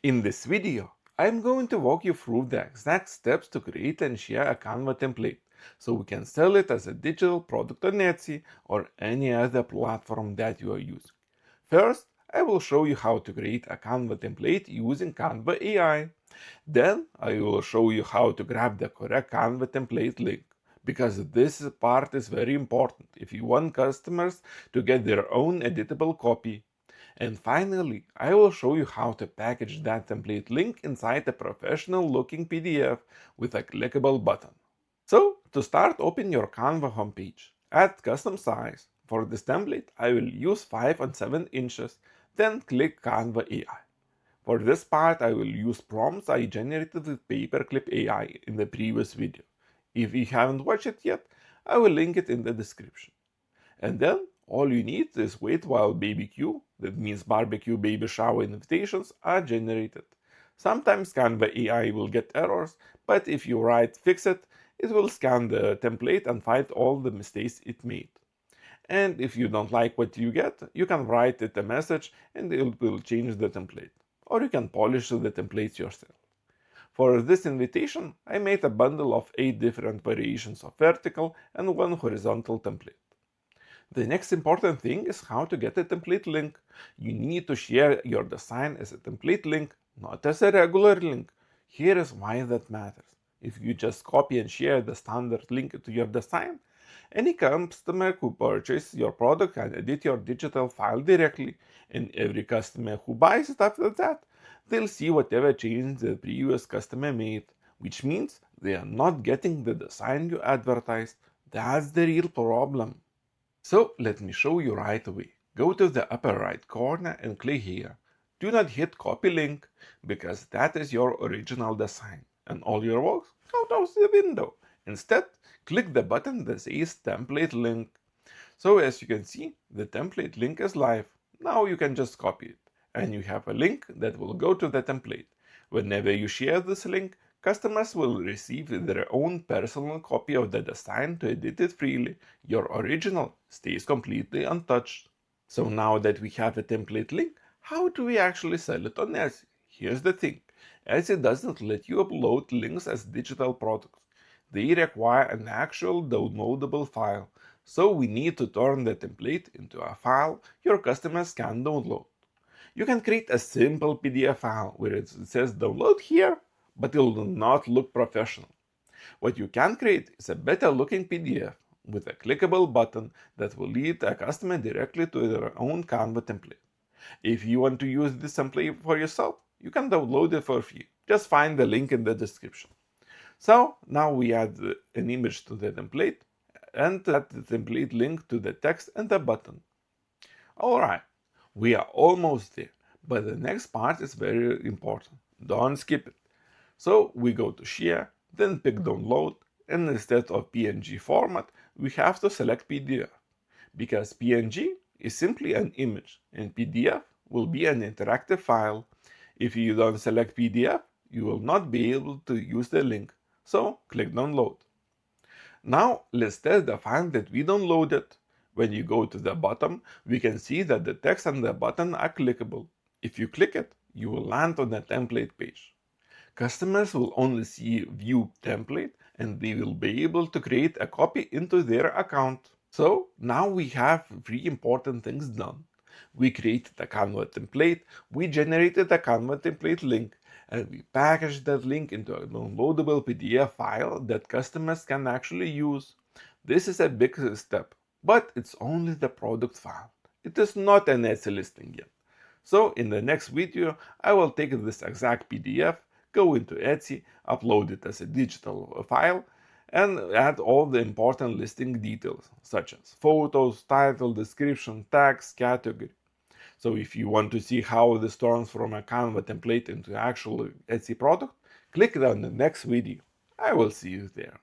In this video, I'm going to walk you through the exact steps to create and share a Canva template so we can sell it as a digital product on Etsy or any other platform that you are using. First, I will show you how to create a Canva template using Canva AI. Then, I will show you how to grab the correct Canva template link, because this part is very important if you want customers to get their own editable copy. And finally, I will show you how to package that template link inside a professional looking PDF with a clickable button. So, to start, open your Canva homepage. Add custom size. For this template, I will use 5 and 7 inches, then click Canva AI. For this part, I will use prompts I generated with Paperclip AI in the previous video. If you haven't watched it yet, I will link it in the description. And then all you need is wait while BBQ, that means barbecue baby shower invitations, are generated. Sometimes Canva AI will get errors, but if you write fix it, it will scan the template and find all the mistakes it made. And if you don't like what you get, you can write it a message and it will change the template. Or you can polish the templates yourself. For this invitation, I made a bundle of 8 different variations of vertical and 1 horizontal template. The next important thing is how to get a template link. You need to share your design as a template link, not as a regular link. Here is why that matters. If you just copy and share the standard link to your design, any customer who purchases your product can edit your digital file directly, and every customer who buys it after that, they'll see whatever change the previous customer made, which means they are not getting the design you advertised. That's the real problem. So let me show you right away. Go to the upper right corner and click here. Do not hit copy link, because that is your original design and all your works out of the window. Instead, click the button that says template link. So as you can see, the template link is live. Now you can just copy it and you have a link that will go to the template. Whenever you share this link, customers will receive their own personal copy of the design to edit it freely. Your original stays completely untouched. So now that we have a template link, how do we actually sell it on Etsy? Here's the thing. Etsy doesn't let you upload links as digital products. They require an actual downloadable file. So we need to turn the template into a file your customers can download. You can create a simple PDF file where it says download here, but it will not look professional. What you can create is a better looking PDF with a clickable button that will lead a customer directly to their own Canva template. If you want to use this template for yourself, you can download it for free. Just find the link in the description. So now we add an image to the template and add the template link to the text and the button. Alright, we are almost there, but the next part is very important. Don't skip it. So we go to share, then pick download, and instead of PNG format, we have to select PDF, because PNG is simply an image and PDF will be an interactive file. If you don't select PDF, you will not be able to use the link, so click download. Now let's test the file that we downloaded. When you go to the bottom, we can see that the text and the button are clickable. If you click it, you will land on the template page. Customers will only see view template and they will be able to create a copy into their account. So now we have 3 important things done. We created a Canva template, we generated a Canva template link, and we packaged that link into a downloadable PDF file that customers can actually use. This is a big step, but it's only the product file. It is not an Etsy listing yet. So in the next video, I will take this exact PDF, go into Etsy, upload it as a digital file, and add all the important listing details, such as photos, title, description, tags, category. So if you want to see how this turns from a Canva template into actual Etsy product, click on the next video. I will see you there.